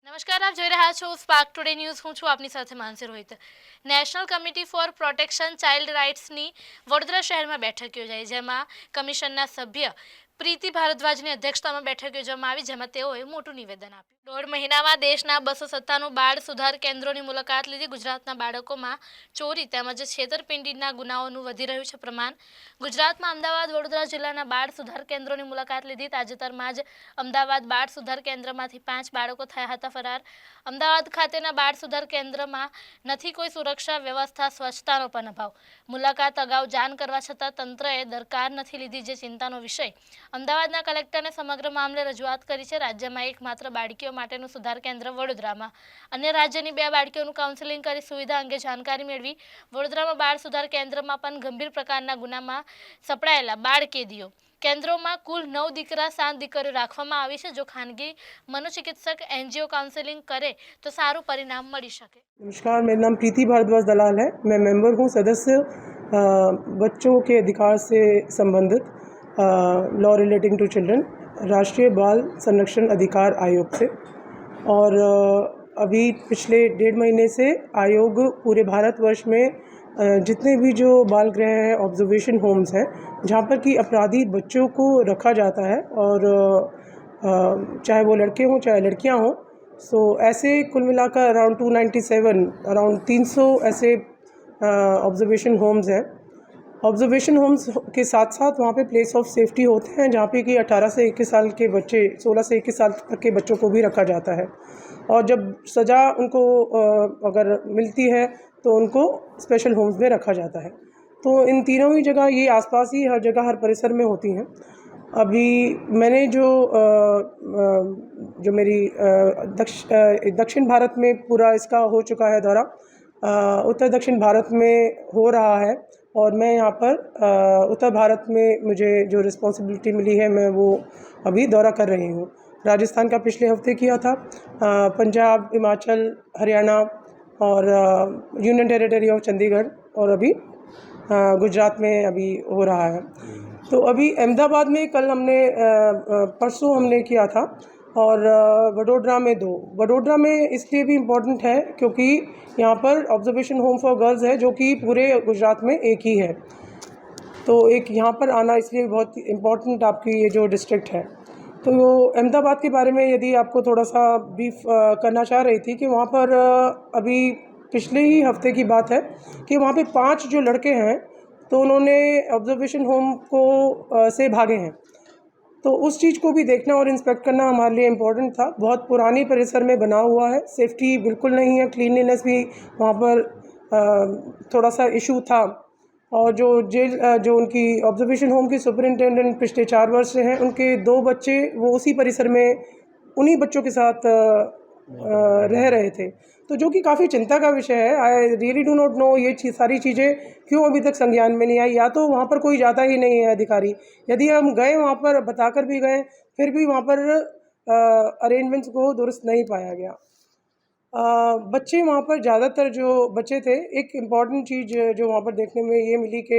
નમસ્કાર, આપ જોઈ રહ્યા છો સ્પાર્ક ટુડે ન્યૂઝ. હું છું આપની સાથે Mansi Rohit. National committee for protection child રાઇટ્સની વડોદરા શહેરમાં બેઠક યોજાઈ, જેમાં કમિશનના સભ્ય પ્રીતિ ભારદ્વાજની અધ્યક્ષતામાં બેઠક યોજવામાં આવી, જેમાં તેઓએ મોટું નિવેદન આપ્યું. 1.5 મહિનામાં દેશના 297 બાળ સુધાર કેન્દ્રોની મુલાકાત લીધી. ગુજરાતના બાળકોમાં ચોરી તેમજ છેતરપિંડીના ગુનાઓનું વધી રહ્યું છે પ્રમાણ. ગુજરાતમાં અમદાવાદ, વડોદરા જિલ્લાના બાળ સુધાર કેન્દ્રોની મુલાકાત લીધી. તાજેતરમાં જ અમદાવાદ બાળ સુધાર કેન્દ્રમાંથી 5 બાળકો થયા હતા ફરાર. અમદાવાદ ખાતેના બાળ સુધાર કેન્દ્રમાં નથી કોઈ સુરક્ષા વ્યવસ્થા, સ્વચ્છતાનો પણ અભાવ. મુલાકાત અગાઉ જાણ કરવા છતાં તંત્રએ દરકાર નથી લીધી, જે ચિંતાનો વિષય. અમદાવાદના કલેક્ટરને સમગ્ર મામલે રજૂઆત કરી છે. રાજ્યમાં એકમાત્ર બાળકીઓ માટેનું સુધાર કેન્દ્ર વડોદરામાં. અન્ય રાજ્યની 2 બાળકીઓનું કાઉન્સેલિંગ કરી સુવિધા અંગે જાણકારી મેળવી. વડોદરામાં બાળ સુધાર કેન્દ્રમાં પણ ગંભીર પ્રકારના ગુનામાં સપડાયેલા બાળ કેદીઓ. કેન્દ્રોમાં કુલ 9 દીકરા 7 દીકરીઓ રાખવામાં આવી છે. જો ખાનગી मनोचिकित्सक एनजीओ काउंसलिंग करे तो सारू परिणाम मिल सके. नमस्कार, मेरा नाम प्रीति भारद्वाज दलाल है. मैं मेंबर हूँ, सदस्य बच्चों के अधिकार से संबंधित लॉ रिलेटिंग टू चिल्ड्रन राष्ट्रीय बाल संरक्षण अधिकार आयोग से. और अभी पिछले 1.5 महीने से आयोग पूरे भारतवर्ष में जितने भी जो बाल गृह हैं, ऑब्जर्वेशन होम्स हैं, जहाँ पर कि अपराधी बच्चों को रखा जाता है, और चाहे वो लड़के हों चाहे लड़कियां हों, सो ऐसे कुल मिलाकर अराउंड 297 अराउंड 300 ऐसे ऑब्जर्वेशन होम्स हैं. ऑब्जर्वेशन होम्स के साथ साथ वहाँ पे प्लेस ऑफ सेफ्टी होते हैं, जहाँ पे कि 18 से 21 साल के बच्चे, 16 से 21 साल तक के बच्चों को भी रखा जाता है. और जब सज़ा उनको अगर मिलती है तो उनको स्पेशल होम्स में रखा जाता है. तो इन तीनों ही जगह, ये आसपास ही हर जगह, हर परिसर में होती हैं. अभी मैंने जो मेरी दक्षिण भारत में पूरा इसका हो चुका है दौरा. उत्तर दक्षिण भारत में हो रहा है, और मैं यहाँ पर उत्तर भारत में मुझे जो रिस्पॉन्सिबिलिटी मिली है, मैं वो अभी दौरा कर रही हूँ. राजस्थान का पिछले हफ्ते किया था, पंजाब, हिमाचल, हरियाणा और यूनियन टेरिटरी ऑफ चंडीगढ़, और अभी गुजरात में अभी हो रहा है. तो अभी अहमदाबाद में कल हमने परसों हमने किया था, और वडोदरा में 2. वडोदरा में इसलिए भी इम्पोर्टेंट है क्योंकि यहाँ पर ऑब्जर्वेशन होम फॉर गर्ल्स है, जो कि पूरे गुजरात में एक ही है. तो एक यहाँ पर आना इसलिए बहुत इम्पोर्टेंट आपकी ये जो डिस्ट्रिक्ट है. तो अहमदाबाद के बारे में यदि आपको थोड़ा सा ब्रीफ करना चाह रही थी कि वहाँ पर अभी पिछले ही हफ्ते की बात है कि वहाँ पे 5 जो लड़के हैं, तो उन्होंने ऑब्जर्वेशन होम को से भागे हैं. तो उस चीज़ को भी देखना और इंस्पेक्ट करना हमारे लिए इम्पोर्टेंट था. बहुत पुरानी परिसर में बना हुआ है, सेफ्टी बिल्कुल नहीं है, क्लीनलीनेस भी वहाँ पर थोड़ा सा इशू था. और जो जेल जो उनकी ऑब्जर्वेशन होम की सुपरिटेंडेंट पिछले 4 वर्ष से हैं, उनके 2 बच्चे वो उसी परिसर में उन्हीं बच्चों के साथ रह रहे थे. तो जो कि काफ़ी चिंता का विषय है. I really do not know ये सारी चीज़ें क्यों अभी तक संज्ञान में नहीं आई. या तो वहाँ पर कोई जाता ही नहीं है अधिकारी. यदि हम गए वहाँ पर, बताकर भी गए, फिर भी वहाँ पर अरेंजमेंट्स को दुरुस्त नहीं पाया गया. बच्चे वहाँ पर ज़्यादातर जो बच्चे थे, एक इम्पॉर्टेंट चीज़ जो वहाँ पर देखने में ये मिली कि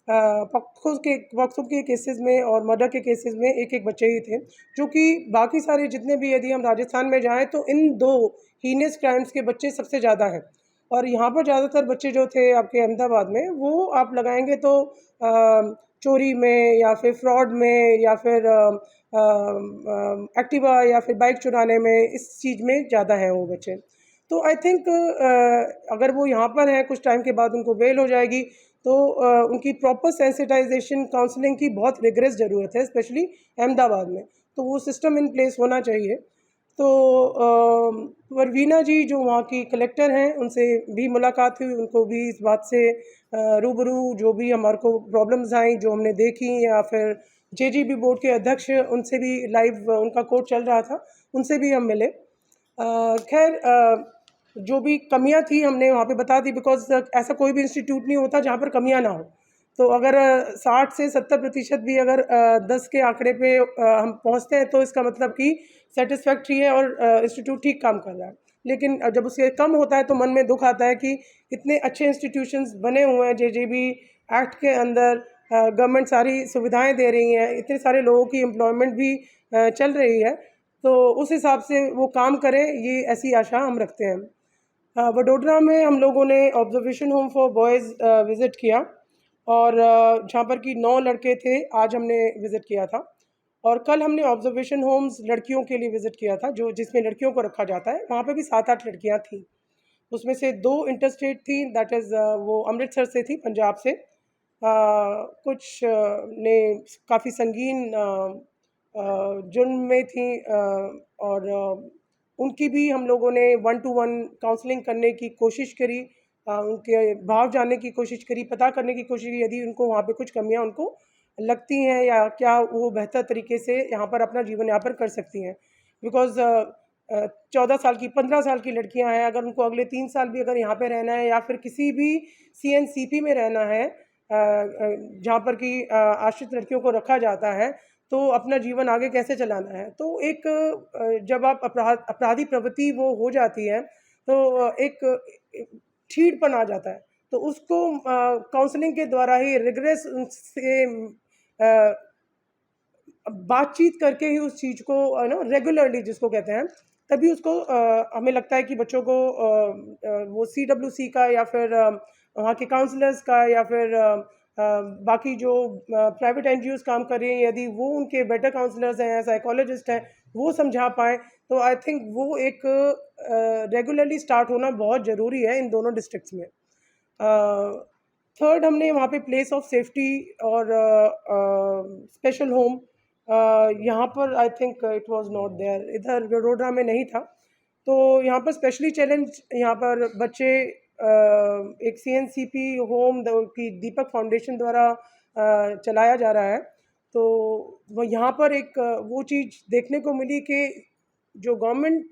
पॉक्सो के केसेस में और मर्डर के केसेस में एक बच्चे ही थे, जो कि बाकी सारे जितने भी, यदि हम राजस्थान में जाएं तो इन 2 हीनियस क्राइम्स के बच्चे सबसे ज़्यादा हैं. और यहाँ पर ज़्यादातर बच्चे जो थे आपके अहमदाबाद में, वो आप लगाएंगे तो चोरी में, या फिर फ्रॉड में, या फिर एक्टिवा या फिर बाइक चुराने में, इस चीज़ में ज़्यादा हैं वो बच्चे. तो आई थिंक अगर वो यहाँ पर हैं, कुछ टाइम के बाद उनको बेल हो जाएगी, तो उनकी प्रॉपर सेंसिटाइजेशन काउंसलिंग की बहुत रिगरस ज़रूरत है, स्पेशली अहमदाबाद में. तो वो सिस्टम इन प्लेस होना चाहिए. तो परवीना जी जो वहाँ की कलेक्टर हैं, उनसे भी मुलाकात हुई. उनको भी इस बात से रूबरू जो भी हमारे को प्रॉब्लम्स आई, जो हमने देखी, या फिर जेजीबी बोर्ड के अध्यक्ष, उनसे भी लाइव उनका कोर्ट चल रहा था, उनसे भी हम मिले. खैर, जो भी कमियां थी हमने वहाँ पे बता दी, बिकॉज ऐसा कोई भी इंस्टीट्यूट नहीं होता जहाँ पर कमियां ना हो. तो अगर 60 से 70% भी अगर 10 के आंकड़े पे हम पहुँचते हैं, तो इसका मतलब कि सेटिस्फैक्ट्री है और इंस्टीट्यूट ठीक काम कर रहा है. लेकिन जब उससे कम होता है तो मन में दुख आता है कि इतने अच्छे इंस्टीट्यूशंस बने हुए हैं, जेजेबी एक्ट के अंदर गवर्नमेंट सारी सुविधाएं दे रही हैं, इतने सारे लोगों की एम्प्लॉयमेंट भी चल रही है, तो उस हिसाब से वो काम करें, ये ऐसी आशा हम रखते हैं। वडोदरा में हम लोगों ने observation home for boys visit किया और जहाँ पर कि 9 लड़के थे, आज हमने विज़िट किया था। और कल हमने ऑब्जर्वेशन होम्स लड़कियों के लिए विज़िट किया था, जो जिसमें लड़कियों को रखा जाता है। वहाँ पे भी 7-8 लड़कियाँ थीं। उसमें से 2 इंटरस्टेट थी, दैट इज़ वो अमृतसर से थी, पंजाब से। कुछ ने काफ़ी संगीन जुर्म में थी, और उनकी भी हम लोगों ने 1 टू 1 काउंसलिंग करने की कोशिश करी, उनके भाव जानने की कोशिश करी, पता करने की कोशिश की यदि उनको वहाँ पे कुछ कमियाँ उनको लगती हैं या क्या वो बेहतर तरीके से यहाँ पर अपना जीवन यापन कर सकती हैं। बिकॉज़ 14 साल की, 15 साल की लड़कियाँ हैं, अगर उनको अगले 3 साल भी अगर यहाँ पे रहना है या फिर किसी भी सीएनसीपी में रहना है, जहाँ पर कि आश्रित लड़कियों को रखा जाता है, तो अपना जीवन आगे कैसे चलाना है। तो एक जब आप अपराधी प्रवृत्ति वो हो जाती है, तो एक ठीठपन आ जाता है। तो उसको काउंसलिंग के द्वारा ही रिग्रेस से बातचीत करके ही उस चीज़ को रेगुलरली जिसको कहते हैं, तभी उसको हमें लगता है कि बच्चों को वो सीडब्ल्यूसी का या फिर वहाँ के काउंसलर्स का या फिर बाकी जो प्राइवेट एनजीओज़ काम कर रही हैं, यदि वो उनके बेटर काउंसलर्स हैं, साइकोलॉजिस्ट हैं, वो समझा पाएँ, तो आई थिंक वो एक रेगुलरली स्टार्ट होना बहुत ज़रूरी है इन दोनों डिस्ट्रिक्ट्स में। थर्ड, हमने वहाँ पे प्लेस ऑफ सेफ्टी और स्पेशल होम, यहाँ पर I think it was not there, इधर वडोदरा में नहीं था। तो यहाँ पर स्पेशली चैलेंज, यहाँ पर बच्चे एक सीएनसीपी होम की दीपक फाउंडेशन द्वारा चलाया जा रहा है। तो वो यहाँ पर एक वो चीज़ देखने को मिली कि जो गवर्नमेंट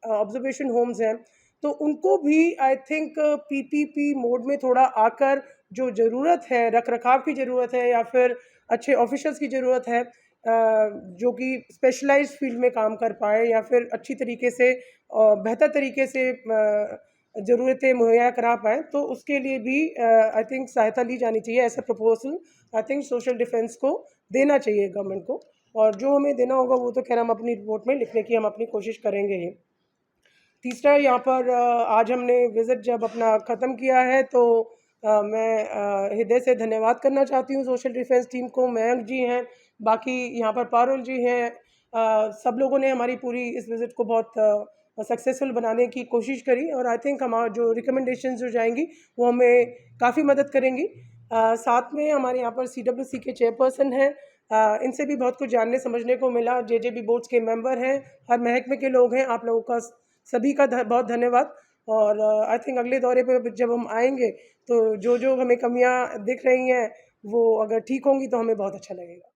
ऑब्जर्वेशन होम्स हैं, तो उनको भी आई थिंक पीपीपी मोड में थोड़ा आकर जो ज़रूरत है, रख-रखाव की ज़रूरत है या फिर अच्छे ऑफिसर्स की ज़रूरत है, जो कि स्पेशलाइज्ड फील्ड में काम कर पाएँ या फिर अच्छी तरीके से बेहतर तरीके से ज़रूरतें मुहैया करा पाएँ, तो उसके लिए भी आई थिंक सहायता ली जानी चाहिए। ऐसा proposal I think social defence को देना चाहिए गवर्नमेंट को, और जो हमें देना होगा वो तो खैर हम अपनी रिपोर्ट में लिखने की हम अपनी कोशिश करेंगे ही। तीसरा, यहाँ पर आज हमने विज़िट जब अपना ख़त्म किया है, तो मैं हृदय से धन्यवाद करना चाहती हूँ सोशल डिफेंस टीम को। मयंक जी हैं, बाकी यहाँ पर पारुल जी हैं, सब लोगों ने हमारी पूरी इस विज़िट को बहुत सक्सेसफुल बनाने की कोशिश करी, और आई थिंक हमारा जो रिकमेंडेशंस जो जाएंगी वो हमें काफ़ी मदद करेंगी। साथ में हमारे यहाँ पर सीडब्ल्यूसी के चेयरपर्सन हैं, इनसे भी बहुत कुछ जानने समझने को मिला। जेजेबी बोर्ड्स के मेंबर हैं, हर महकमे के लोग हैं, आप लोगों का सभी का बहुत धन्यवाद। और आई थिंक अगले दौरे पे जब हम आएंगे, तो जो जो हमें कमियां दिख रही हैं वो अगर ठीक होंगी तो हमें बहुत अच्छा लगेगा।